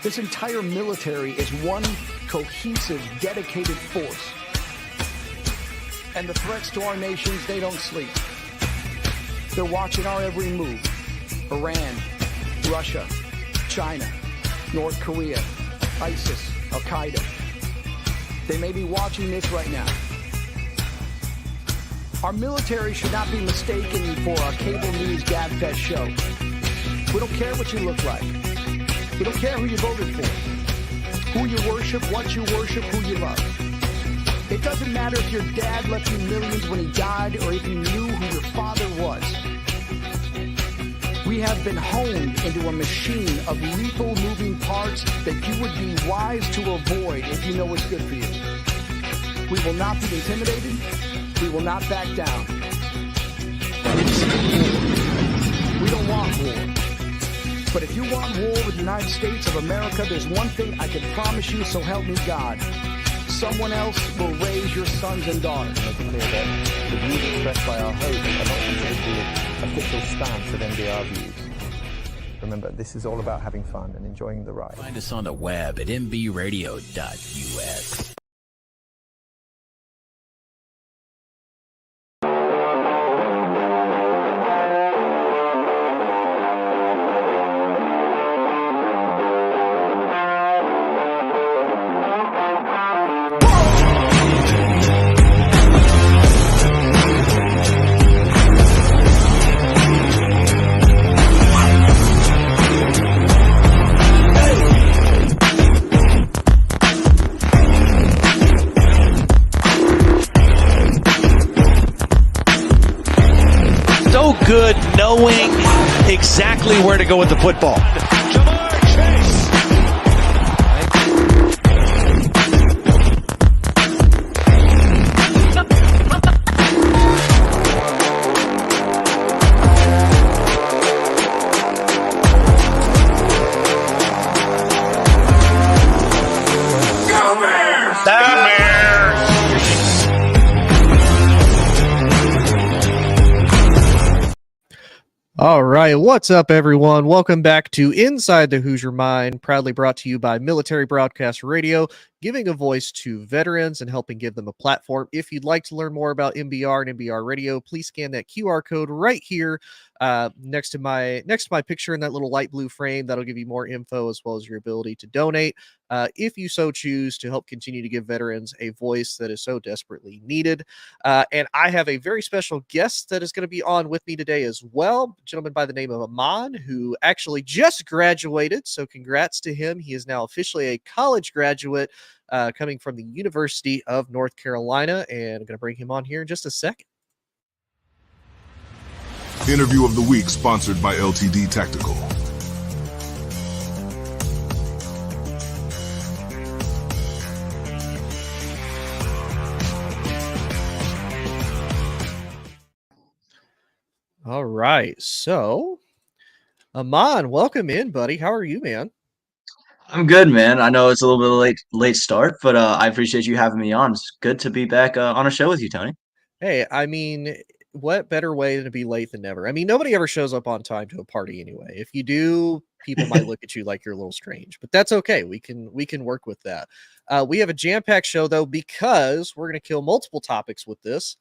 This entire military is one cohesive, dedicated force. And the threats to our nations, they don't sleep. They're watching our every move. Iran, Russia, China, North Korea, ISIS, Al-Qaeda. They may be watching this right now. Our military should not be mistaken for a cable news gabfest show. We don't care what you look like. We don't care who you voted for, who you worship, what you worship, who you love. It doesn't matter if your dad left you millions when he died or if you knew who your father was. We have been honed into a machine of lethal moving parts that you would be wise to avoid if you know what's good for you. We will not be intimidated. We will not back down. We don't want war. But if you want war with the United States of America, there's one thing I can promise you, so help me God. Someone else will raise your sons and daughters. Make it clear that the views expressed by our host are not the official stance of MBR views. Remember, this is all about having fun and enjoying the ride. Find us on the web at mbradio.us. Good knowing exactly where to go with the football. Jamar Chase. Go Bears! Go Bears! All right, what's up, everyone? Welcome back to Inside the Hoosier Mind, proudly brought to you by Military Broadcast Radio, giving a voice to veterans and helping give them a platform. If you'd like to learn more about MBR and MBR Radio, please scan that QR code right here next to my picture in that little light blue frame. That'll give you more info as well as your ability to donate if you so choose, to help continue to give veterans a voice that is so desperately needed. And I have a very special guest that is going to be on with me today as well, a gentleman by the name of Aaman, who actually just graduated. So congrats to him. He is now officially a college graduate coming from the University of North Carolina, and I'm going to bring him on here in just a second. Interview of the week sponsored by LTD Tactical. All right, so Aaman, welcome in, buddy. How are you, man? I'm good, man. I know it's a little bit late start, but I appreciate you having me on. It's good to be back on a show with you, Tony. Hey, I mean, what better way to be late than never? I mean, nobody ever shows up on time to a party anyway. If you do, people might look at you like you're a little strange, but that's okay. We can work with that. We have a jam-packed show though, because we're going to kill multiple topics with this.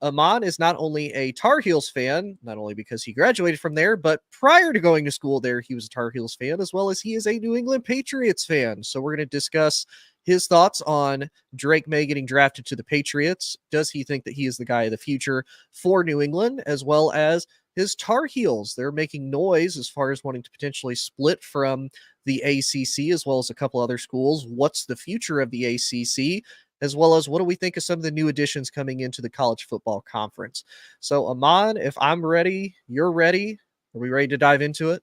Aaman is not only a Tarheels fan, not only because he graduated from there, but prior to going to school there, he was a Tarheels fan, as well as he is a New England Patriots fan. So we're going to discuss his thoughts on Drake Maye getting drafted to the Patriots. Does he think that he is the guy of the future for New England, as well as his Tar Heels? They're making noise as far as wanting to potentially split from the ACC, as well as a couple other schools. What's the future of the ACC? As well as what do we think of some of the new additions coming into the college football conference? So, Aaman, if I'm ready, you're ready. Are we ready to dive into it?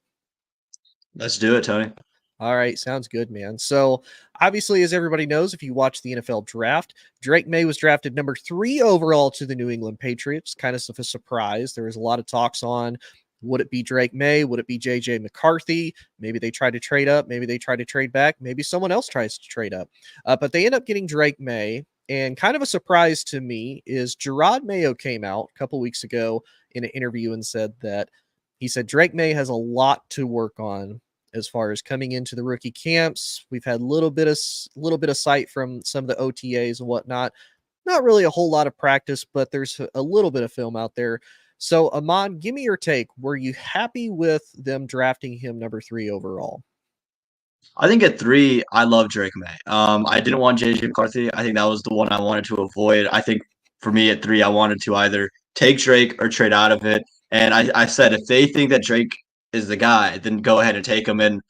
Let's do it, Tony. All right, sounds good, man. So, obviously, as everybody knows, if you watch the NFL draft, Drake Maye was drafted number 3 overall to the New England Patriots. Kind of a surprise. There was a lot of talks on, would it be Drake Maye? Would it be J.J. McCarthy? Maybe they try to trade up. Maybe they try to trade back. Maybe someone else tries to trade up. But they end up getting Drake Maye. And kind of a surprise to me is Gerard Mayo came out a couple weeks ago in an interview and said that he said Drake Maye has a lot to work on as far as coming into the rookie camps. We've had a little bit of sight from some of the OTAs and whatnot. Not really a whole lot of practice, but there's a little bit of film out there. So, Aaman, give me your take. Were you happy with them drafting him number 3 overall? I think at 3, I love Drake Maye. I didn't want JJ McCarthy. I think that was the one I wanted to avoid. I think for me at 3, I wanted to either take Drake or trade out of it. And I said, if they think that Drake is the guy, then go ahead and take him. And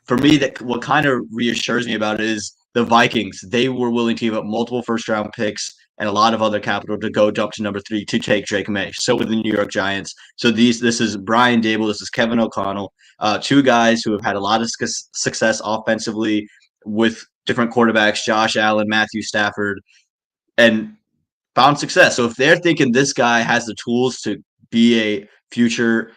for me, that what kind of reassures me about it is the Vikings. They were willing to give up multiple first-round picks and a lot of other capital to go jump to number 3 to take Drake Maye. So with the New York Giants. So this is Brian Dable, this is Kevin O'Connell, 2 guys who have had a lot of success offensively with different quarterbacks, Josh Allen, Matthew Stafford, and found success. So if they're thinking this guy has the tools to be a future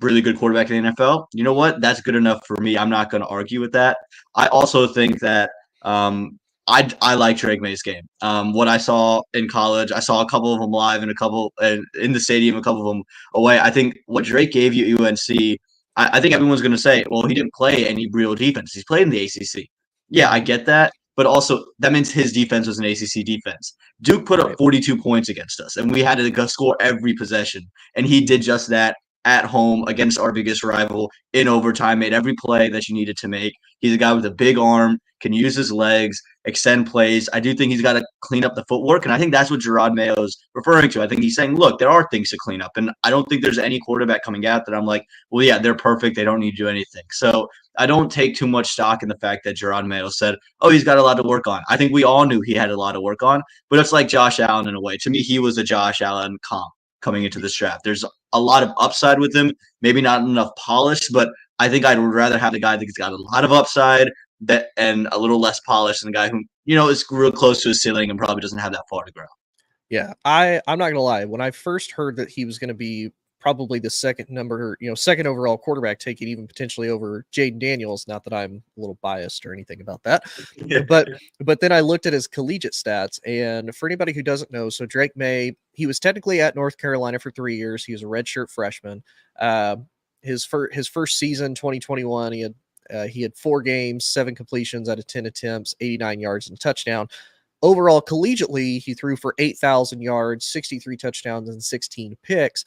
really good quarterback in the NFL, you know what? That's good enough for me. I'm not going to argue with that. I also think that I like Drake Maye's game. What I saw in college, I saw a couple of them live and a couple in the stadium, a couple of them away. I think what Drake gave you at UNC, I think everyone's going to say, well, he didn't play any real defense. He's played in the ACC. Yeah, I get that. But also, that means his defense was an ACC defense. Duke put up 42 points against us, and we had to go score every possession. And he did just that at home against our biggest rival in overtime, made every play that you needed to make. He's a guy with a big arm, can use his legs, extend plays. I do think he's got to clean up the footwork, and I think that's what Gerard Mayo's referring to. I think he's saying, look, there are things to clean up, and I don't think there's any quarterback coming out that I'm like, well, yeah, they're perfect. They don't need to do anything. So I don't take too much stock in the fact that Gerard Mayo said, oh, he's got a lot to work on. I think we all knew he had a lot to work on, but it's like Josh Allen in a way. To me, he was a Josh Allen comp coming into this draft. There's a lot of upside with him, maybe not enough polish, but I think I'd rather have the guy that's got a lot of upside and a little less polish than the guy who, is real close to his ceiling and probably doesn't have that far to grow. Yeah, I'm not gonna lie. When I first heard that he was going to be probably the second overall quarterback, taking even potentially over Jaden Daniels. Not that I'm a little biased or anything about that, but then I looked at his collegiate stats, and for anybody who doesn't know, so Drake Maye, he was technically at North Carolina for 3 years. He was a redshirt freshman. His first season, 2021, he had 4 games, 7 completions out of 10 attempts, 89 yards and a touchdown. Overall, collegiately, he threw for 8,000 yards, 63 touchdowns, and 16 picks.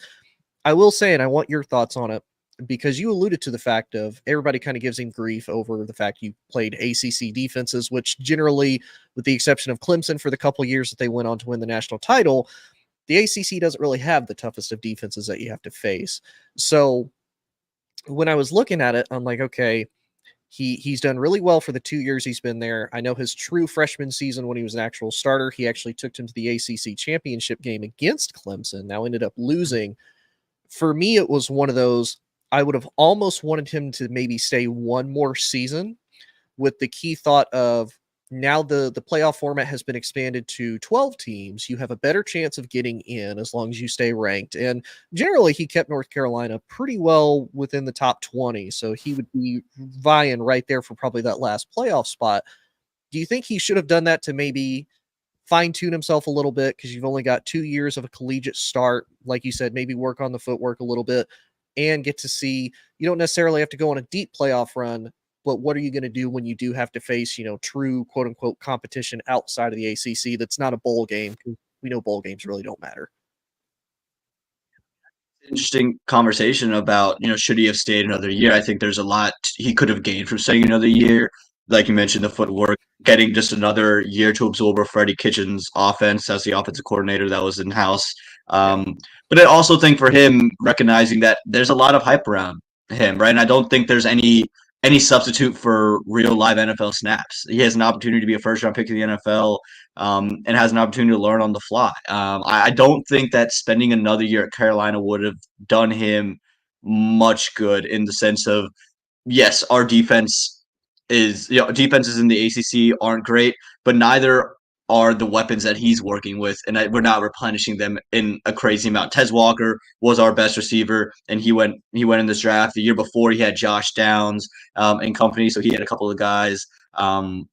I will say, and I want your thoughts on it, because you alluded to the fact of everybody kind of gives him grief over the fact you played ACC defenses, which generally, with the exception of Clemson for the couple of years that they went on to win the national title, the ACC doesn't really have the toughest of defenses that you have to face. So when I was looking at it, I'm like, okay, he's done really well for the 2 years he's been there. I know his true freshman season when he was an actual starter, he actually took him to the ACC championship game against Clemson, now ended up losing. For me, it was one of those, I would have almost wanted him to maybe stay one more season, with the key thought of, now the playoff format has been expanded to 12 teams. You have a better chance of getting in as long as you stay ranked. And generally, he kept North Carolina pretty well within the top 20. So he would be vying right there for probably that last playoff spot. Do you think he should have done that to maybe fine-tune himself a little bit, because you've only got 2 years of a collegiate start, like you said, maybe work on the footwork a little bit and get to see, you don't necessarily have to go on a deep playoff run, but what are you going to do when you do have to face, true quote unquote competition outside of the ACC that's not a bowl game? We know bowl games really don't matter. Interesting conversation about, should he have stayed another year? I think there's a lot he could have gained from staying another year. Like you mentioned, the footwork, getting just another year to absorb Freddie Kitchens' offense as the offensive coordinator that was in-house. But I also think for him, recognizing that there's a lot of hype around him, right? And I don't think there's any substitute for real live NFL snaps. He has an opportunity to be a first-round pick in the NFL, and has an opportunity to learn on the fly. I don't think that spending another year at Carolina would have done him much good, in the sense of, yes, our defenses in the ACC aren't great, but neither are the weapons that he's working with, and we're not replenishing them in a crazy amount. Tez Walker was our best receiver, and he went in this draft. The year before, he had Josh Downs and company, so he had a couple of guys that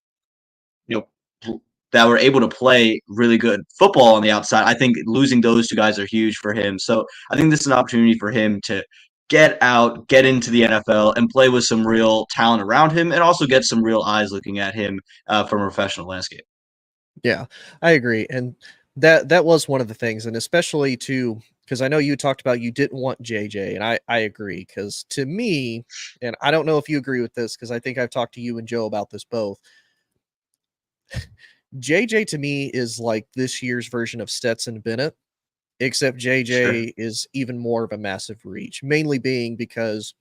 were able to play really good football on the outside. I think losing those 2 guys are huge for him. So I think this is an opportunity for him to get out, get into the NFL, and play with some real talent around him, and also get some real eyes looking at him from a professional landscape. Yeah, I agree. And that was one of the things, and especially too, because I know you talked about you didn't want JJ, and I agree, because to me, and I don't know if you agree with this, because I think I've talked to you and Joe about this both. JJ to me is like this year's version of Stetson Bennett, except JJ is even more of a massive reach, mainly being because,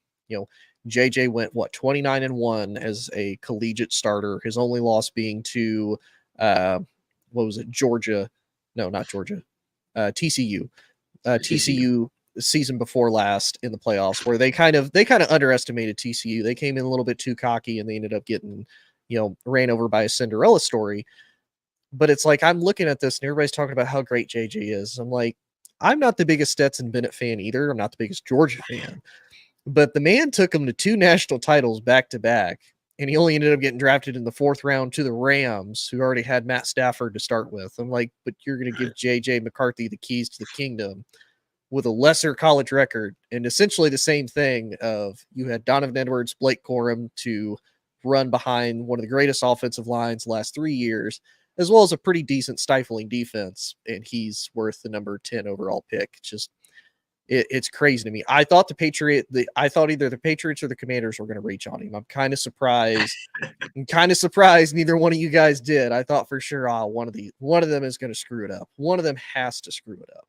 JJ went 29-1 as a collegiate starter, his only loss being to Georgia? No, not Georgia. TCU. TCU season before last in the playoffs, where they kind of underestimated TCU. They came in a little bit too cocky, and they ended up getting, ran over by a Cinderella story. But it's like, I'm looking at this and everybody's talking about how great JJ is. I'm like, I'm not the biggest Stetson Bennett fan either. I'm not the biggest Georgia fan. But the man took him to 2 national titles back to back, and he only ended up getting drafted in the 4th round to the Rams, who already had Matt Stafford to start with. I'm like, but you're going to give JJ McCarthy the keys to the kingdom with a lesser college record, and essentially the same thing of you had Donovan Edwards, Blake Corum to run behind one of the greatest offensive lines the last 3 years, as well as a pretty decent stifling defense, and he's worth the number 10 overall pick. It's crazy to me. I thought either the Patriots or the Commanders were going to reach on him. I'm kind of surprised. Neither one of you guys did. I thought for sure, one of them is going to screw it up. One of them has to screw it up.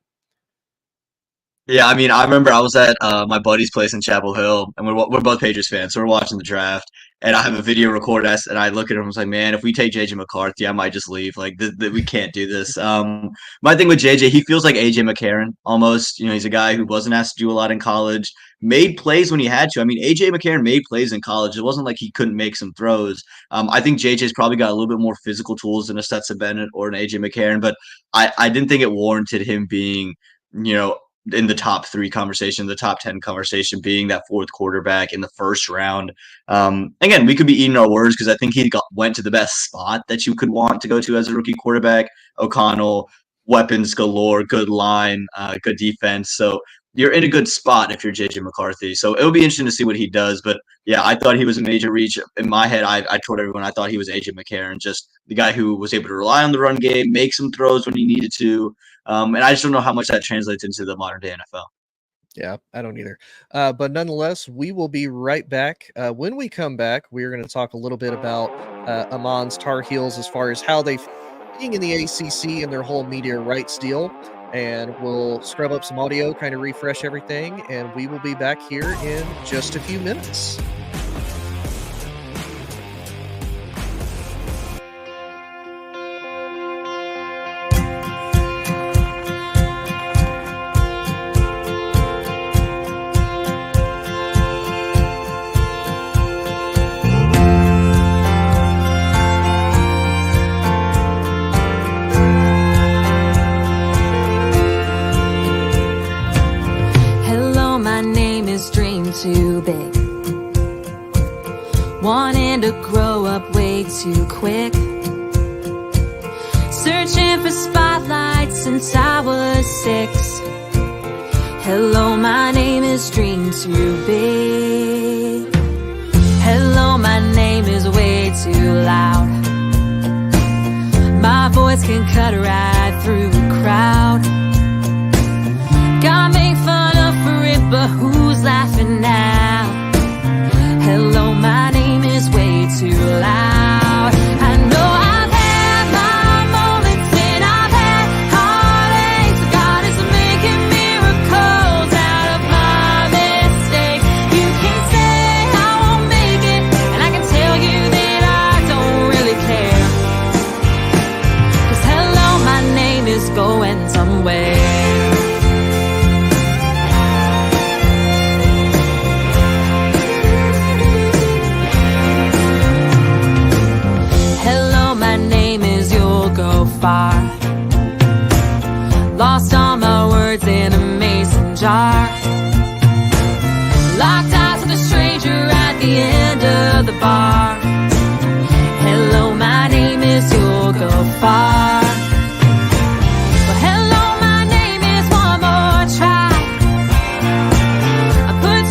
Yeah, I mean, I remember I was at my buddy's place in Chapel Hill, and we're both Patriots fans, so we're watching the draft, and I have a video recorded, and I look at him and I was like, man, if we take JJ McCarthy, I might just leave. Like, we can't do this. My thing with JJ, he feels like AJ McCarron almost. He's a guy who wasn't asked to do a lot in college, made plays when he had to. I mean, AJ McCarron made plays in college. It wasn't like he couldn't make some throws. I think JJ's probably got a little bit more physical tools than a Stetson Bennett or an AJ McCarron, but I didn't think it warranted him being, in the top 3 conversation, the top 10 conversation, being that 4th quarterback in the 1st round. Again, we could be eating our words, because I think he went to the best spot that you could want to go to as a rookie quarterback. O'Connell, weapons galore, good line, good defense. So you're in a good spot if you're JJ McCarthy. So it'll be interesting to see what he does. But yeah, I thought he was a major reach. In my head, I told everyone I thought he was AJ McCarron, just the guy who was able to rely on the run game, make some throws when he needed to. And I just don't know how much that translates into the modern day NFL. Yeah, I don't either. But nonetheless, we will be right back. When we come back, we're going to talk a little bit about Aaman's Tar Heels as far as how they being in the ACC and their whole media rights deal. And we'll scrub up some audio, kind of refresh everything, and we will be back here in just a few minutes. Too big, wanting to grow up way too quick, searching for spotlights since I was 6. Hello, my name is Dream Too Big. Hello, my name is way too loud. My voice can cut right through a crowd. God make fun of for it, but who's laughing now? Hello, my name is way too loud. I know I've had my moments and I've had heartaches. God is making miracles out of my mistakes. You can say I won't make it, and I can tell you that I don't really care. 'Cause hello, my name is going somewhere. Far. Lost all my words in a mason jar. Locked eyes with a stranger at the end of the bar. Hello, my name is You'll Go Far. Well, hello, my name is one more try. I put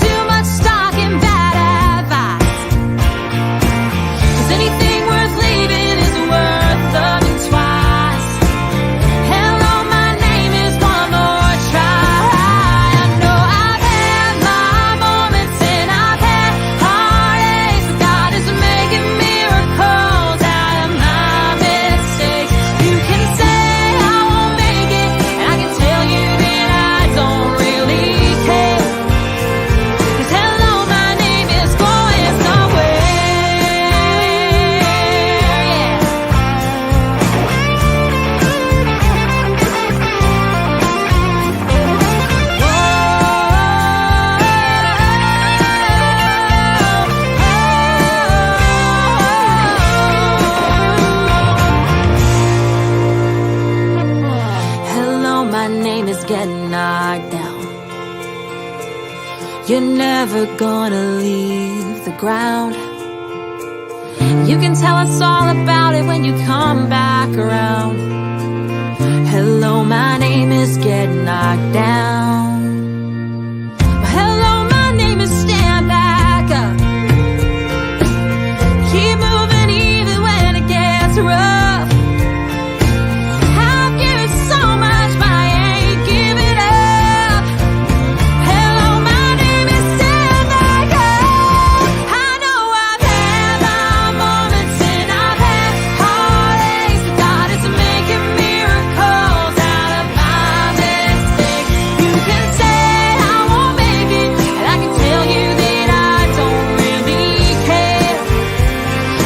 You're never gonna leave the ground. You can tell us all about it when you come back around. Hello, my name is Get Knocked Down. Hello, my name is Stand Back Up. Keep moving even when it gets rough. I've given so much, but I ain't giving up. Hello, my name is Stand Back Up. I know I've had my moments and I've had heartaches, but God is making miracles out of my mistakes. You can say I won't make it, and I can tell you that I don't really care.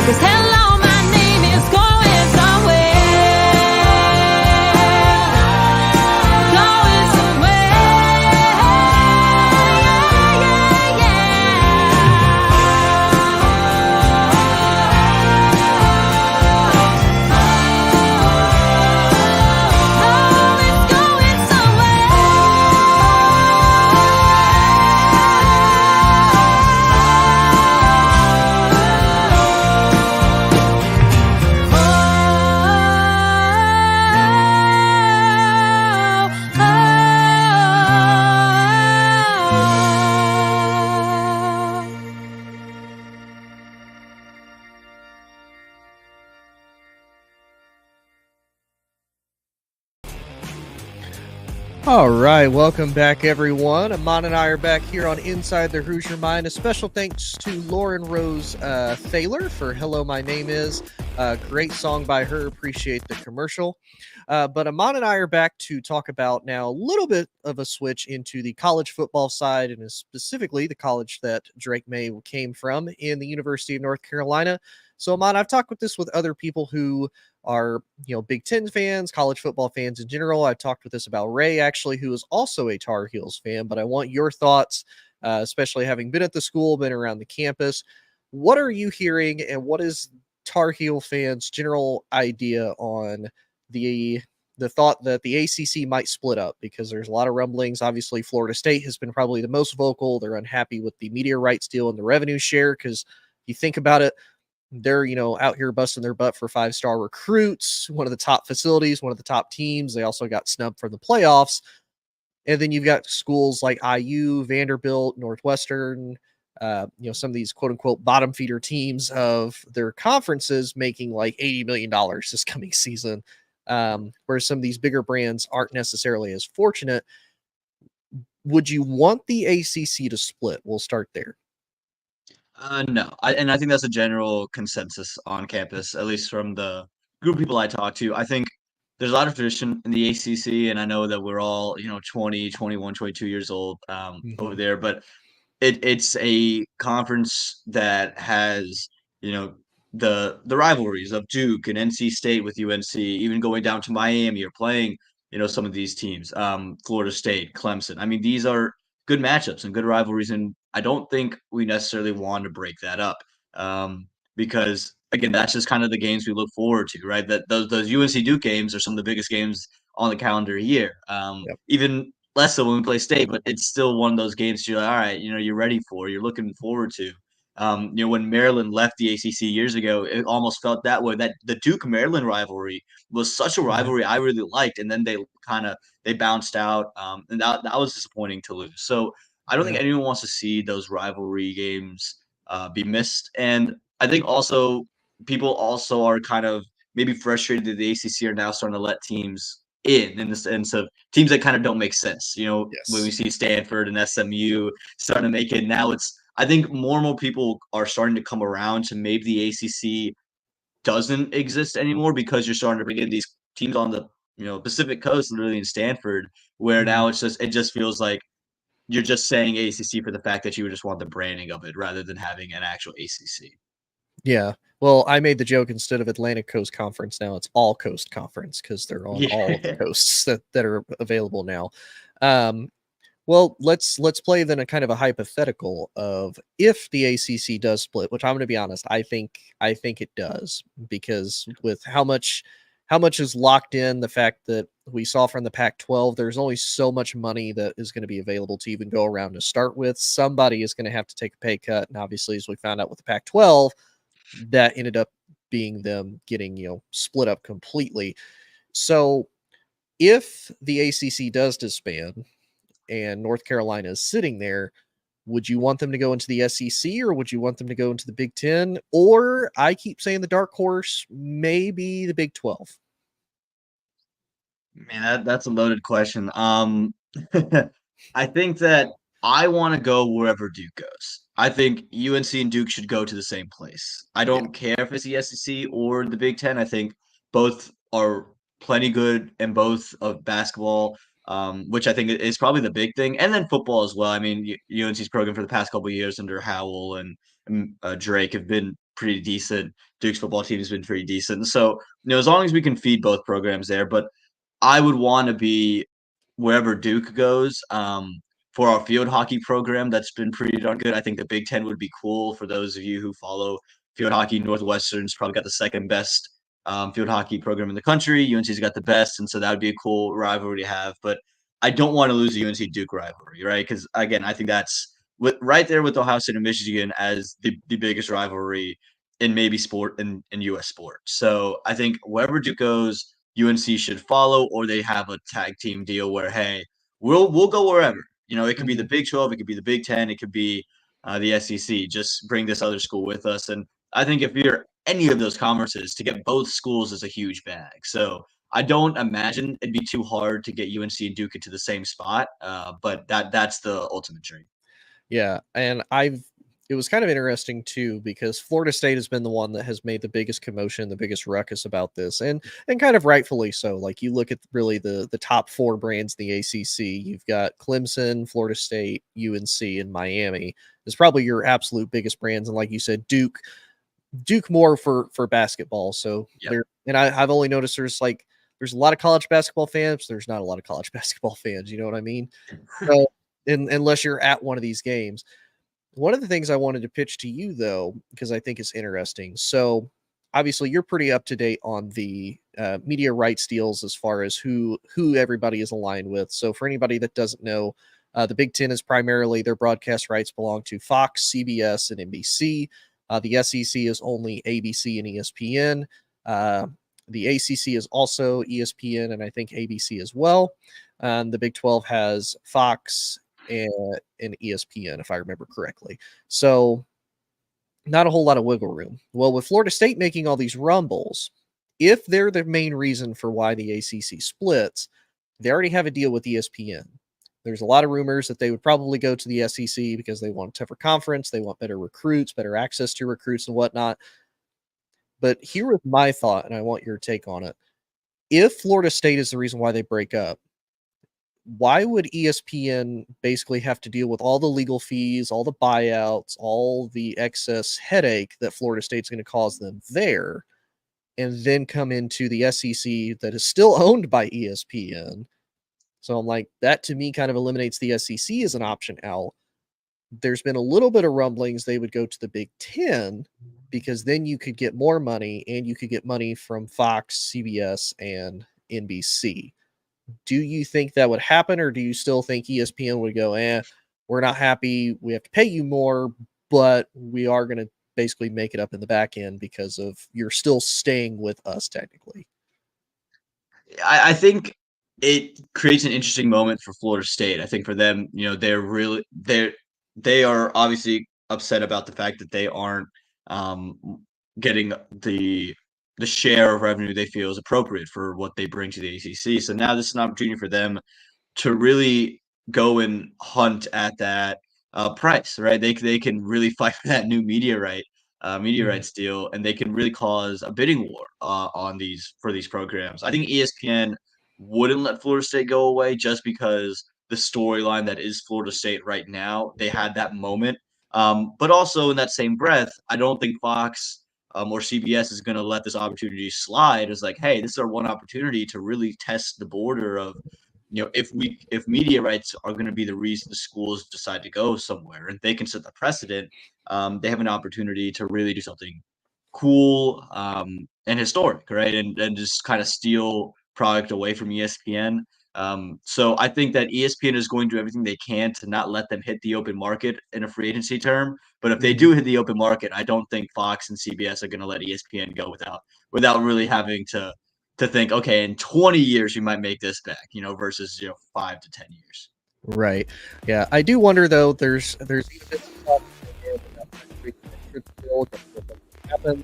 'Cause hello, my name is going somewhere. Going somewhere. Yeah, Oh, it's going All right, welcome back, everyone. Aaman and I are back here on Inside the Hoosier Mind. A special thanks to Lauren Rose Thaler for Hello, My Name Is. Great song by her. Appreciate the commercial. But Aaman and I are back to talk about now a little bit of a switch into the college football side, and specifically the college that Drake Maye came from in the University of North Carolina. So, Aaman, I've talked with this with other people who are, Big Ten fans, college football fans in general. I talked with this about Ray, actually, who is also a Tar Heels fan, but I want your thoughts, especially having been at the school, been around the campus. What are you hearing, and what is Tar Heel fans' general idea on the thought that the ACC might split up? Because there's a lot of rumblings. Obviously, Florida State has been probably the most vocal. They're unhappy with the media rights deal and the revenue share, because you think about it, they're, out here busting their butt for 5-star recruits, one of the top facilities, one of the top teams. They also got snubbed from the playoffs. And then you've got schools like IU, Vanderbilt, Northwestern, some of these quote unquote bottom feeder teams of their conferences making like $80 million this coming season. Where some of these bigger brands aren't necessarily as fortunate. Would you want the ACC to split? We'll start there. No, I think that's a general consensus on campus, at least from the group of people I talk to. I think there's a lot of tradition in the ACC, and I know that we're all 20, 21, 22 years old over there, but it's a conference that has the rivalries of Duke and NC State with UNC, even going down to Miami or playing some of these teams, Florida State, Clemson. I mean, these are good matchups and good rivalries, and I don't think we necessarily want to break that up, because again, that's just kind of the games we look forward to, right? That those UNC Duke games are some of the biggest games on the calendar year. Yep. Even less so when we play State, but it's still one of those games you're like, all right, you're ready for, you're looking forward to. When Maryland left the ACC years ago, it almost felt that way. That the Duke Maryland rivalry was such a rivalry I really liked, and then they bounced out, and that was disappointing to lose. So I don't think anyone wants to see those rivalry games be missed, and I think also people also are kind of maybe frustrated that the ACC are now starting to let teams in the sense of teams that kind of don't make sense. When we see Stanford and SMU starting to make it now, I think more and more people are starting to come around to maybe the ACC doesn't exist anymore, because you're starting to bring in these teams on the Pacific Coast, literally in Stanford, where now it just feels like you're just saying ACC for the fact that you just want the branding of it rather than having an actual ACC. Yeah. Well, I made the joke, instead of Atlantic Coast Conference, now it's All Coast Conference, because they're on all of the coasts that are available now. Well, let's play then a kind of a hypothetical of if the ACC does split, which I'm going to be honest, I think it does, because with how much how much is locked in. The fact that we saw from the Pac-12, there's only so much money that is going to be available to even go around to start with. Somebody is going to have to take a pay cut. And obviously, as we found out with the Pac-12, that ended up being them getting, split up completely. So if the ACC does disband and North Carolina is sitting there, would you want them to go into the SEC or would you want them to go into the Big Ten? Or I keep saying the dark horse, maybe the Big 12. Man, that's a loaded question. I think that I want to go wherever Duke goes. I think UNC and Duke should go to the same place. I don't care if it's the SEC or the Big Ten. I think both are plenty good and both of basketball, which I think is probably the big thing, and then football as well. I mean, UNC's program for the past couple of years under Howell and Drake have been pretty decent. Duke's football team has been pretty decent. So, as long as we can feed both programs there, but I would want to be wherever Duke goes. For our field hockey program, that's been pretty darn good. I think the Big Ten would be cool for those of you who follow field hockey. Northwestern's probably got the second best field hockey program in the country. UNC's got the best, and so that would be a cool rivalry to have. But I don't want to lose the UNC Duke rivalry, right? Because again, I think that's right there with Ohio State and Michigan as the biggest rivalry in maybe sport in U.S. sports. So I think wherever Duke goes, UNC should follow, or they have a tag team deal where, hey, we'll go wherever. It could be the Big 12, it could be the Big 10, it could be the SEC. Just bring this other school with us. And I think if you're any of those conferences, to get both schools is a huge bag. So I don't imagine it'd be too hard to get UNC and Duke into the same spot. But that's the ultimate dream. Yeah, and it was kind of interesting too because Florida State has been the one that has made the biggest commotion, the biggest ruckus about this, and kind of rightfully so. Like you look at really the top four brands in the ACC, you've got Clemson, Florida State, UNC, and Miami is probably your absolute biggest brands, and like you said, Duke more for basketball. So there, and I've only noticed there's a lot of college basketball fans. There's not a lot of college basketball fans. You know what I mean? So unless you're at one of these games. One of the things I wanted to pitch to you, though, because I think it's interesting. So, obviously, you're pretty up to date on the media rights deals as far as who everybody is aligned with. So, for anybody that doesn't know, the Big Ten is primarily their broadcast rights belong to Fox, CBS, and NBC. The SEC is only ABC and ESPN. The ACC is also ESPN and I think ABC as well. The Big 12 has Fox and ESPN, if I remember correctly. So not a whole lot of wiggle room. Well, with Florida State making all these rumbles, if they're the main reason for why the ACC splits, they already have a deal with ESPN. There's a lot of rumors that they would probably go to the SEC because they want a tougher conference. They want better recruits, better access to recruits and whatnot. But here is my thought, and I want your take on it. If Florida State is the reason why they break up, why would ESPN basically have to deal with all the legal fees, all the buyouts, all the excess headache that Florida State's going to cause them there, and then come into the SEC that is still owned by ESPN? So I'm like, that to me kind of eliminates the SEC as an option out. There's been a little bit of rumblings they would go to the Big Ten because then you could get more money and you could get money from Fox, CBS, and NBC. Do you think that would happen, or do you still think ESPN would go, we're not happy, we have to pay you more, but we are going to basically make it up in the back end because of you're still staying with us technically? I think it creates an interesting moment for Florida State. I think for them, they are obviously upset about the fact that they aren't getting the share of revenue they feel is appropriate for what they bring to the ACC. So now this is an opportunity for them to really go and hunt at that price, right? They can really fight for that new media rights deal, and they can really cause a bidding war for these programs. I think ESPN wouldn't let Florida State go away just because the storyline that is Florida State right now, they had that moment. But also in that same breath, I don't think Fox or CBS is going to let this opportunity slide. It's like, hey, this is our one opportunity to really test the border of, if media rights are going to be the reason the schools decide to go somewhere and they can set the precedent, they have an opportunity to really do something cool and historic, right? And just kind of steal product away from ESPN. So I think that ESPN is going to do everything they can to not let them hit the open market in a free agency term. But if they do hit the open market, I don't think Fox and CBS are going to let ESPN go without really having to think, okay, in 20 years you might make this back, versus 5 to 10 years. Right. Yeah. I do wonder though. There's even bits of talk happen.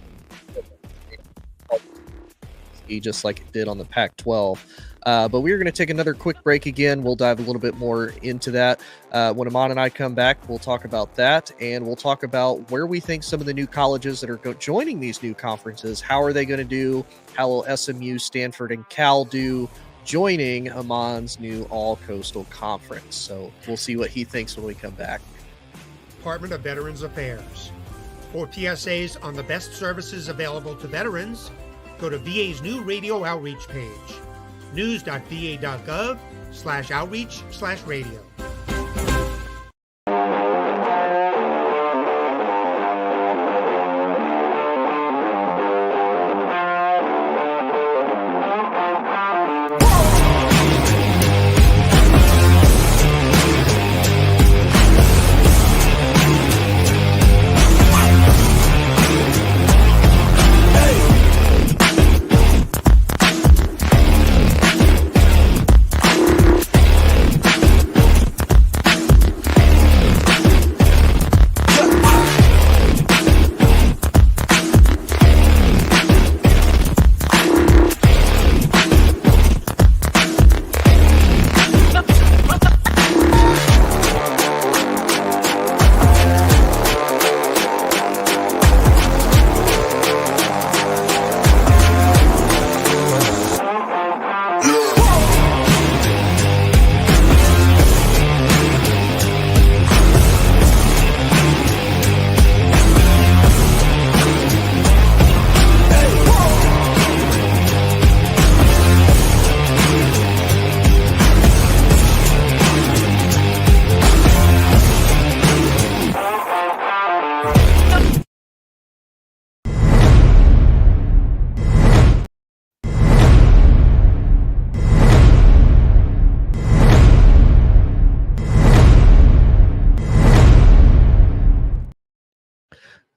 Just like it did on the Pac-12. But we're going to take another quick break again. We'll dive a little bit more into that. When Aaman and I come back, we'll talk about that, and we'll talk about where we think some of the new colleges that are joining these new conferences, how are they going to do? How will SMU, Stanford, and Cal do joining Aaman's new All-Coastal Conference? So we'll see what he thinks when we come back. Department of Veterans Affairs. For PSAs on the best services available to veterans, go to VA's new radio outreach page, news.va.gov/outreach/radio.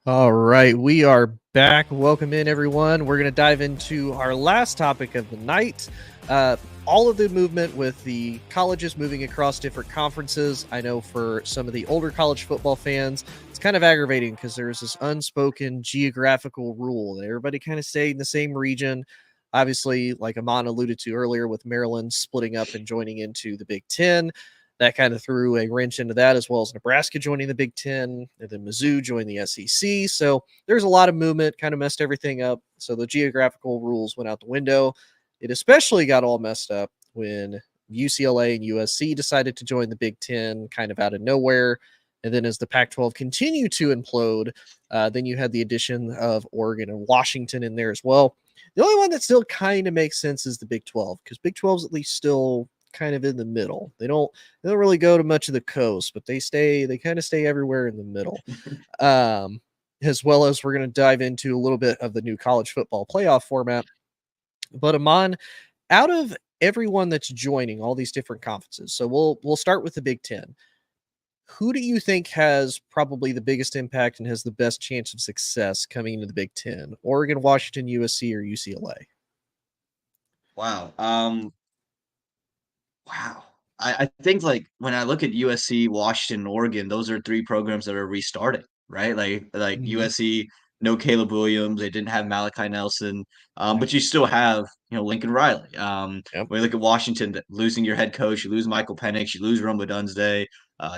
All right, we are back. Welcome in, everyone. We're going to dive into our last topic of the night. All of the movement with the colleges moving across different conferences. I know for some of the older college football fans, it's kind of aggravating because there's this unspoken geographical rule that everybody kind of stayed in the same region. Obviously, like Aaman alluded to earlier, with Maryland splitting up and joining into the Big Ten, that kind of threw a wrench into that, as well as Nebraska joining the Big Ten, and then Mizzou joined the SEC. So there's a lot of movement, kind of messed everything up. So the geographical rules went out the window. It especially got all messed up when UCLA and USC decided to join the Big Ten kind of out of nowhere. And then as the Pac-12 continued to implode, then you had the addition of Oregon and Washington in there as well. The only one that still kind of makes sense is the Big 12, because Big 12 is at least still kind of in the middle. They don't really go to much of the coast, but they kind of stay everywhere in the middle. As well as we're going to dive into a little bit of the new college football playoff format. But Aaman, out of everyone that's joining all these different conferences, so we'll start with the Big Ten. Who do you think has probably the biggest impact and has the best chance of success coming into the Big Ten? Oregon, Washington, USC, or UCLA? Wow. Wow. I think, like, when I look at USC, Washington, and Oregon, those are three programs that are restarting, right? Like USC, no Caleb Williams, they didn't have Malachi Nelson, but you still have, Lincoln Riley. When you look at Washington, losing your head coach, you lose Michael Penix, you lose Roma Dunsday,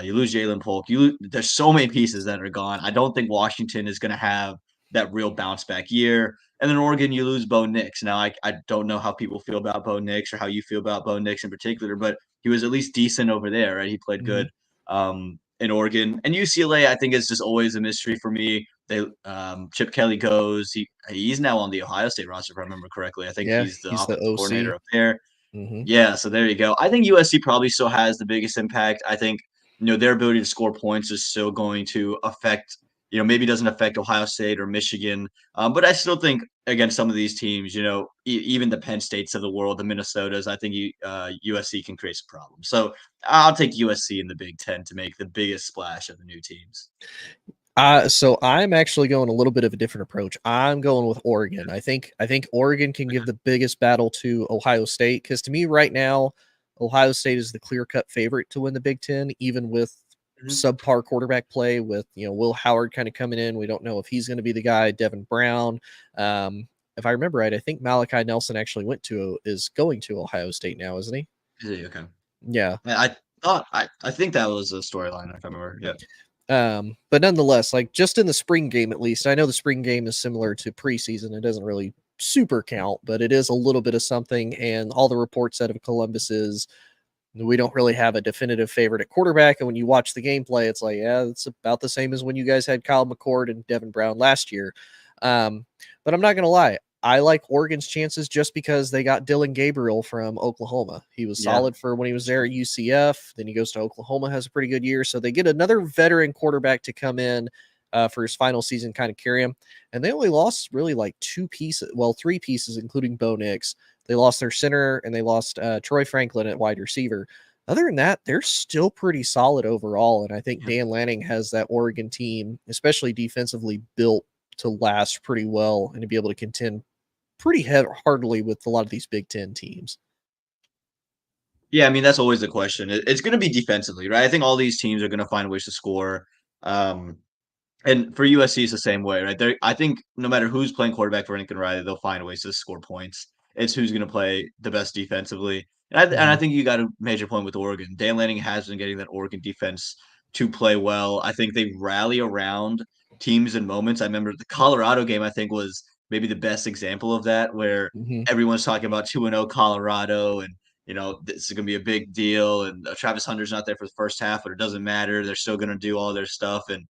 you lose Jalen Polk. There's so many pieces that are gone. I don't think Washington is going to have that real bounce back year. And then Oregon, you lose Bo Nix. Now, I don't know how people feel about Bo Nix or how you feel about Bo Nix in particular, but he was at least decent over there, right? He played good in Oregon. And UCLA, I think, is just always a mystery for me. They Chip Kelly goes. He's now on the Ohio State roster, if I remember correctly. I think he's the offensive coordinator up there. Yeah, so there you go. I think USC probably still has the biggest impact. I think, their ability to score points is still going to affect, maybe doesn't affect Ohio State or Michigan. But I still think against some of these teams, even the Penn States of the world, the Minnesotas, I think USC can create some problems. So I'll take USC in the Big Ten to make the biggest splash of the new teams. So I'm actually going a little bit of a different approach. I'm going with Oregon. I think Oregon can give the biggest battle to Ohio State, because to me right now, Ohio State is the clear-cut favorite to win the Big Ten, even with subpar quarterback play, with Will Howard kind of coming in. We don't know if he's going to be the guy. Devin Brown. If I remember right, I think Malachi Nelson actually is going to Ohio State now, isn't he? Is he? Okay. Yeah. I think that was a storyline, if I remember. Yeah. But nonetheless, like just in the spring game, at least, I know the spring game is similar to preseason. It doesn't really super count, but it is a little bit of something. And all the reports out of Columbus is we don't really have a definitive favorite at quarterback. And when you watch the gameplay, it's like, yeah, it's about the same as when you guys had Kyle McCord and Devin Brown last year. But I'm not going to lie. I like Oregon's chances just because they got Dylan Gabriel from Oklahoma. He was solid for when he was there at UCF. Then he goes to Oklahoma, has a pretty good year. So they get another veteran quarterback to come in for his final season, kind of carry him. And they only lost really like three pieces, including Bo Nix. They lost their center and they lost Troy Franklin at wide receiver. Other than that, they're still pretty solid overall. And I think Dan Lanning has that Oregon team, especially defensively, built to last pretty well and to be able to contend pretty hardly with a lot of these Big Ten teams. Yeah, I mean, that's always the question. It's going to be defensively, right? I think all these teams are going to find ways to score. And for USC, it's the same way, right? I think no matter who's playing quarterback for Lincoln Riley, they'll find ways to score points. It's who's going to play the best defensively. And I think you got a major point with Oregon. Dan Lanning has been getting that Oregon defense to play well. I think they rally around teams and moments. I remember the Colorado game, I think, was maybe the best example of that, where everyone's talking about 2-0 Colorado and this is going to be a big deal. And Travis Hunter's not there for the first half, but it doesn't matter. They're still going to do all their stuff. And,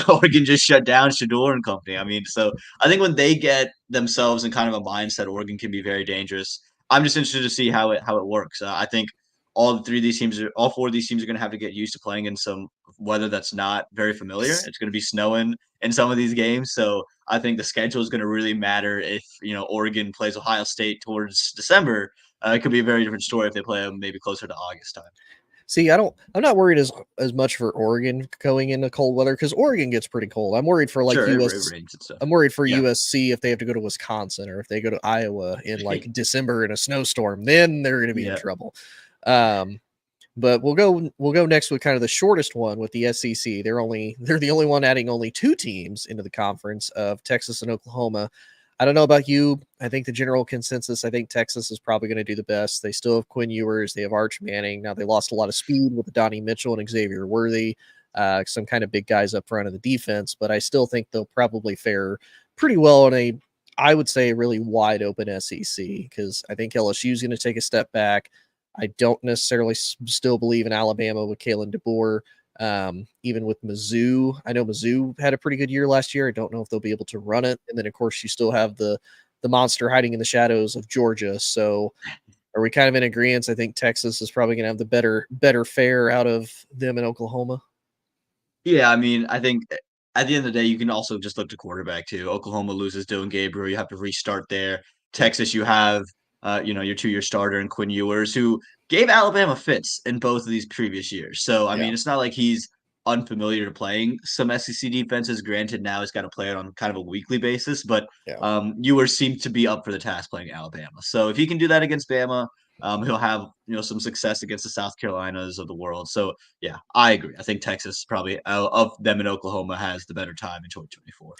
Oregon just shut down Shador and company. I mean, so I think when they get themselves in kind of a mindset, Oregon can be very dangerous. I'm just interested to see how it works. I think all four of these teams are going to have to get used to playing in some weather that's not very familiar. It's going to be snowing in some of these games, so I think the schedule is going to really matter. If Oregon plays Ohio State towards December, it could be a very different story if they play them maybe closer to August time. See, I'm not worried as much for Oregon going into cold weather, because Oregon gets pretty cold. I'm worried for I'm worried for USC if they have to go to Wisconsin or if they go to Iowa in like December in a snowstorm, then they're going to be in trouble. But we'll go next with kind of the shortest one with the SEC. They're the only one adding only 2 teams into the conference of Texas and Oklahoma. I don't know about you. I think the general consensus, I think Texas is probably going to do the best. They still have Quinn Ewers. They have Arch Manning. Now, they lost a lot of speed with Donnie Mitchell and Xavier Worthy, some kind of big guys up front of the defense, but I still think they'll probably fare pretty well in I would say, a really wide open SEC, because I think LSU is going to take a step back. I don't necessarily still believe in Alabama with Kalen DeBoer. Even with Mizzou, I know Mizzou had a pretty good year last year. I don't know if they'll be able to run it. And then, of course, you still have the monster hiding in the shadows of Georgia. So are we kind of in agreement? I think Texas is probably going to have the better fare out of them in Oklahoma. Yeah, I mean, I think at the end of the day, you can also just look to quarterback too. Oklahoma loses Dylan Gabriel. You have to restart there. Texas, you have your 2-year starter and Quinn Ewers, who gave Alabama fits in both of these previous years. So, I mean, it's not like he's unfamiliar to playing some SEC defenses. Granted, now he's got to play it on kind of a weekly basis, but Ewers seems to be up for the task playing Alabama. So if he can do that against Bama, he'll have some success against the South Carolinas of the world. So, yeah, I agree. I think Texas probably of them in Oklahoma has the better time in 2024.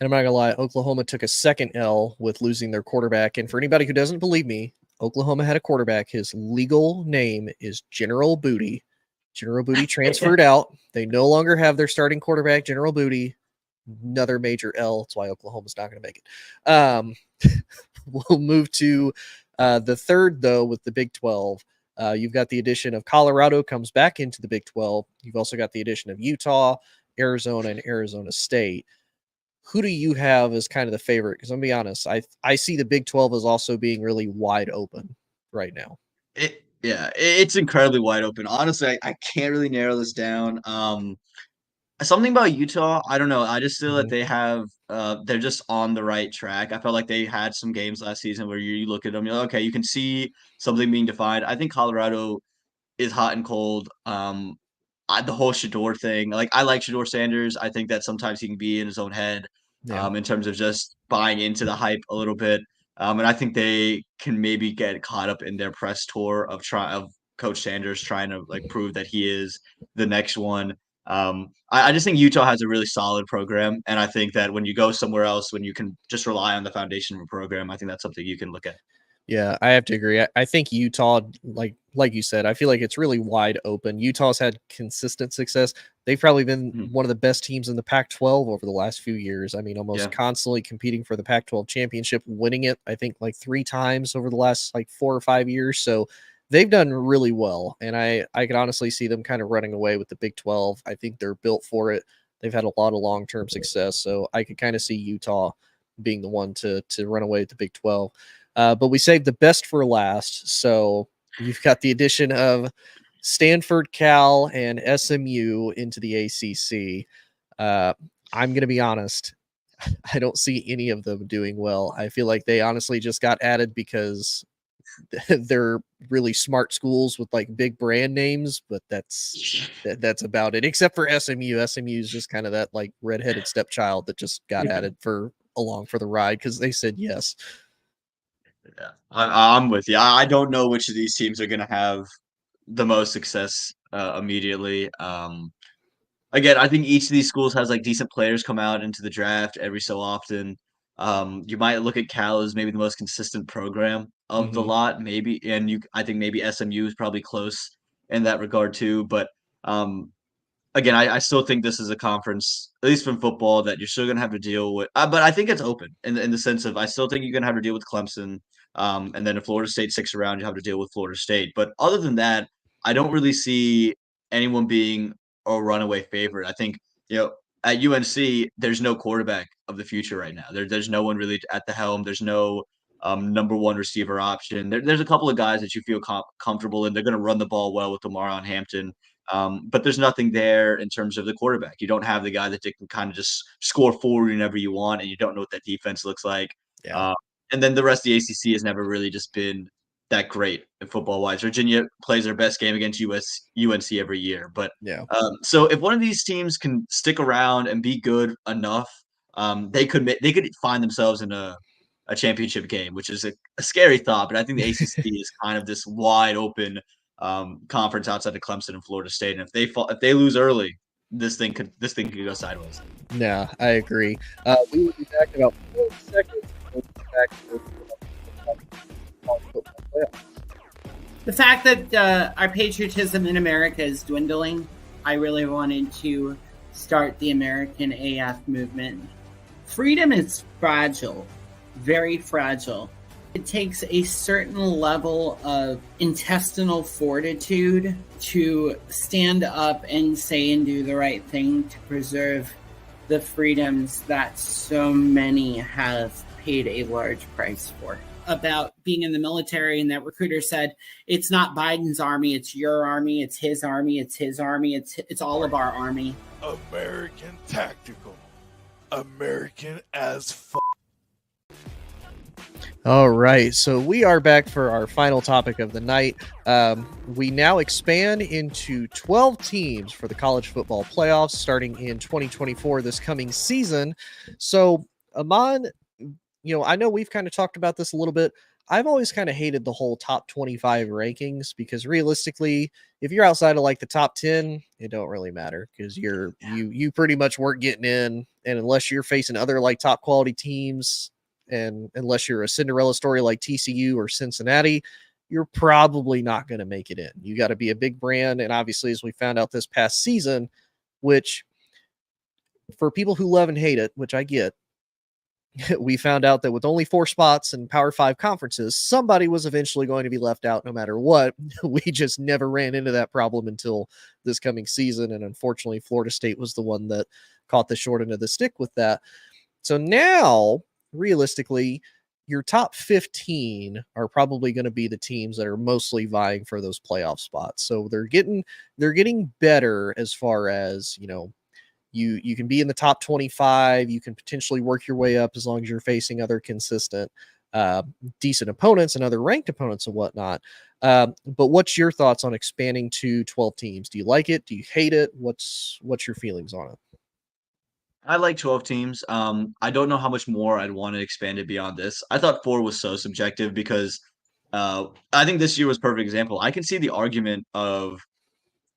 And I'm not going to lie, Oklahoma took a second L with losing their quarterback. And for anybody who doesn't believe me, Oklahoma had a quarterback. His legal name is General Booty. General Booty transferred out. They no longer have their starting quarterback, General Booty. Another major L. That's why Oklahoma's not going to make it. We'll move to the third, though, with the Big 12. You've got the addition of Colorado comes back into the Big 12. You've also got the addition of Utah, Arizona, and Arizona State. Who do you have as kind of the favorite? Because I'm going to be honest, I see the Big 12 as also being really wide open right now. It's incredibly wide open. Honestly, I can't really narrow this down. Something about Utah, I don't know. I just feel that Mhm. they have they're just on the right track. I felt like they had some games last season where you look at them, you're like, okay, you can see something being defined. I think Colorado is hot and cold. The whole Shador thing, like I like Shador Sanders. I think that sometimes he can be in his own head, Yeah. in terms of just buying into the hype a little bit. And I think they can maybe get caught up in their press tour of Coach Sanders trying to like prove that he is the next one. I just think Utah has a really solid program, and I think that when you go somewhere else, when you can just rely on the foundation of a program, I think that's something you can look at. Yeah, I have to agree. I think Utah, like you said, I feel like it's really wide open. Utah's had consistent success. They've probably been Mhm. one of the best teams in the Pac-12 over the last few years. I mean, almost Yeah. constantly competing for the Pac-12 championship, winning it, I think, like 3 times over the last, like, 4 or 5 years. So they've done really well, and I can honestly see them kind of running away with the Big 12. I think they're built for it. They've had a lot of long-term success, so I could kind of see Utah being the one to run away with the Big 12. But we saved the best for last. So you've got the addition of Stanford, Cal, and SMU into the ACC. I'm going to be honest. I don't see any of them doing well. I feel like they honestly just got added because they're really smart schools with like big brand names, but that's about it. Except for SMU. SMU is just kind of that like redheaded stepchild that just got Yeah. added for along for the ride because they said yes. Yeah, I'm with you. I don't know which of these teams are gonna have the most success immediately. Again, I think each of these schools has like decent players come out into the draft every so often. You might look at Cal as maybe the most consistent program of the Hmm. lot, maybe, and I think maybe SMU is probably close in that regard too. But um, again, I still think this is a conference, at least from football, that you're still gonna have to deal with. But I think it's open in the sense of I still think you're gonna have to deal with Clemson, and then if Florida State sticks around, you have to deal with Florida State. But other than that, I don't really see anyone being a runaway favorite. I think at UNC, there's no quarterback of the future right now. There's no one really at the helm. There's no number one receiver option. There's a couple of guys that you feel comfortable in. They're going to run the ball well with Lamar on Hampton. But there's nothing there in terms of the quarterback. You don't have the guy that can kind of just score forward whenever you want, and you don't know what that defense looks like. Yeah. Uh, and then the rest of the ACC has never really just been that great football wise. Virginia plays their best game against UNC every year. But Yeah. so if one of these teams can stick around and be good enough, they could find themselves in a championship game, which is a scary thought. But I think the ACC is kind of this wide open conference outside of Clemson and Florida State. And if they lose early, this thing could go sideways. Yeah, I agree. We will be back in about 4 seconds. We'll be back with college football playoffs. The fact that our patriotism in America is dwindling, I really wanted to start the American AF movement. Freedom is fragile, very fragile. It takes a certain level of intestinal fortitude to stand up and say and do the right thing to preserve the freedoms that so many have paid a large price for. About being in the military, and that recruiter said, it's not Biden's army, it's your army, it's his army, it's his army, it's all of our army. American tactical. American as f***. All right, so we are back for our final topic of the night. We now expand into 12 teams for the college football playoffs starting in 2024 this coming season. So, Aaman, I know we've kind of talked about this a little bit. I've always kind of hated the whole top 25 rankings because realistically, if you're outside of like the top 10, it don't really matter because you pretty much weren't getting in, and unless you're facing other like top quality teams, and unless you're a Cinderella story like TCU or Cincinnati, you're probably not going to make it in. You got to be a big brand, and obviously, as we found out this past season, which for people who love and hate it, which I get, we found out that with only 4 spots in Power 5 conferences, somebody was eventually going to be left out no matter what. We just never ran into that problem until this coming season. And unfortunately, Florida State was the one that caught the short end of the stick with that. So now, realistically, your top 15 are probably going to be the teams that are mostly vying for those playoff spots. So they're getting better as far as, you can be in the top 25. You can potentially work your way up as long as you're facing other consistent, decent opponents and other ranked opponents and whatnot. But what's your thoughts on expanding to 12 teams? Do you like it? Do you hate it? What's your feelings on it? I like 12 teams. I don't know how much more I'd want to expand it beyond this. I thought 4 was so subjective because I think this year was a perfect example. I can see the argument of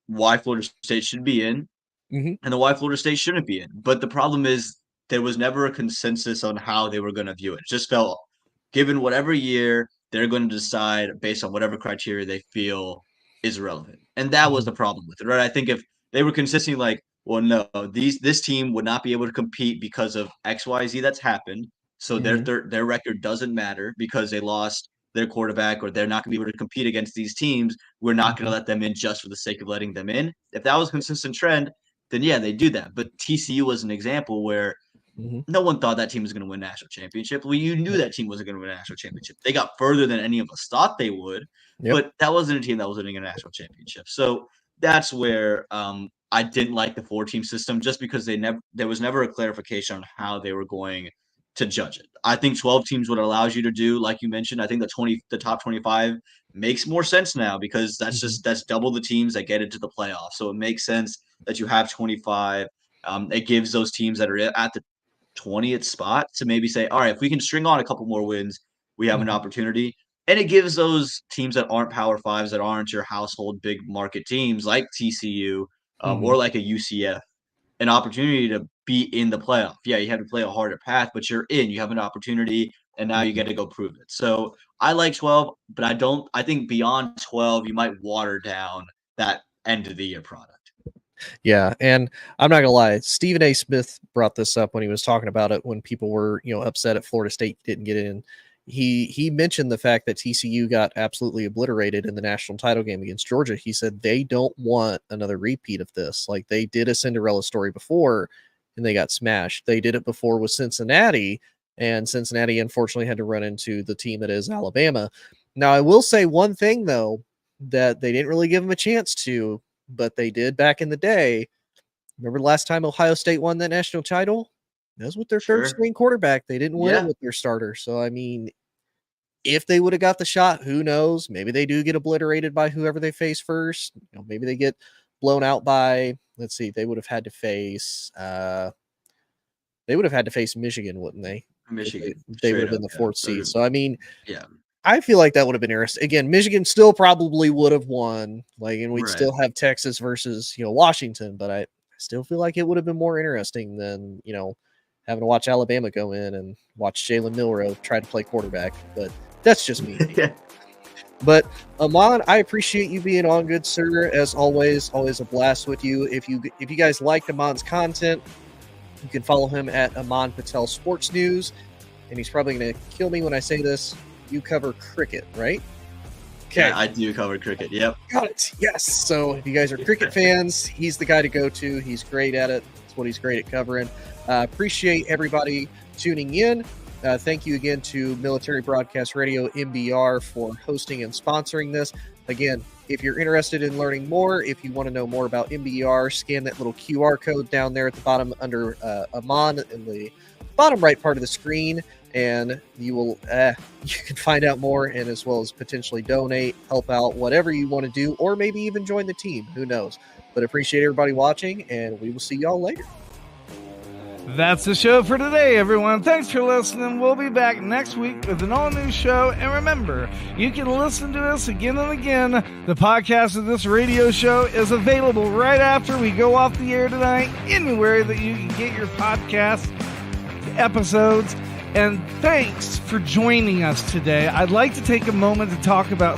why Florida State should be in and the why Florida State shouldn't be in. But the problem is there was never a consensus on how they were going to view it. It just felt given whatever year, they're going to decide based on whatever criteria they feel is relevant. And that was the problem with it, right? I think if they were consistently like, well, no, this team would not be able to compete because of XYZ that's happened. So their record doesn't matter because they lost their quarterback or they're not going to be able to compete against these teams. We're not going to let them in just for the sake of letting them in. If that was a consistent trend, then yeah, they do that. But TCU was an example where no one thought that team was going to win a national championship. Well, you knew that team wasn't going to win a national championship. They got further than any of us thought they would, but that wasn't a team that was winning a national championship. So that's where I didn't like the 4-team system just because there was never a clarification on how they were going to judge it. I think 12 teams would allow you to do, like you mentioned, I think the top 25 makes more sense now because that's double the teams that get into the playoffs. So it makes sense that you have 25. It gives those teams that are at the 20th spot to maybe say, all right, if we can string on a couple more wins, we have an opportunity. And it gives those teams that aren't Power Fives, that aren't your household big market teams like TCU or like a UCF, an opportunity to be in the playoff. Yeah, you have to play a harder path, but you're in. You have an opportunity, and now you get to go prove it. So I like 12, but I think beyond 12, you might water down that end of the year product. Yeah, and I'm not gonna lie, Stephen A. Smith brought this up when he was talking about it when people were, upset at Florida State didn't get in. He mentioned the fact that TCU got absolutely obliterated in the national title game against Georgia. He said they don't want another repeat of this. Like they did a Cinderella story before and they got smashed. They did it before with Cincinnati, and Cincinnati unfortunately had to run into the team that is Alabama. Now, I will say one thing though, that they didn't really give them a chance to, but they did back in the day. Remember the last time Ohio State won that national title? That was with their third string quarterback. They didn't win it with their starter. So, I mean, if they would have got the shot, who knows? Maybe they do get obliterated by whoever they face first. Maybe they get blown out by, let's see, they would have had to face Michigan, wouldn't they? Michigan. They would have been the 4th seed. So, I mean, I feel like that would have been interesting. Again, Michigan still probably would have won, and we'd still have Texas versus, Washington, but I still feel like it would have been more interesting than, having to watch Alabama go in and watch Jalen Milroe try to play quarterback. But that's just me. But Aaman, I appreciate you being on, good sir. As always a blast with you. If you guys liked Aaman's content, you can follow him at Aaman Patel Sports News. And he's probably going to kill me when I say this. You cover cricket, right? Okay. Yeah, I do cover cricket. Yep. Got it. Yes. So if you guys are cricket fans, he's the guy to go to. He's great at it. That's what he's great at covering. Appreciate everybody tuning in. Thank you again to Military Broadcast Radio, MBR, for hosting and sponsoring this. Again, if you're interested in learning more, if you want to know more about MBR, scan that little QR code down there at the bottom under Aaman in the bottom right part of the screen, and you will you can find out more, and as well as potentially donate, help out, whatever you want to do, or maybe even join the team. Who knows? But appreciate everybody watching, and we will see y'all later. That's the show for today, everyone. Thanks for listening. We'll be back next week with an all-new show. And remember, you can listen to us again and again. The podcast of this radio show is available right after we go off the air tonight, anywhere that you can get your podcast episodes. And thanks for joining us today. I'd like to take a moment to talk about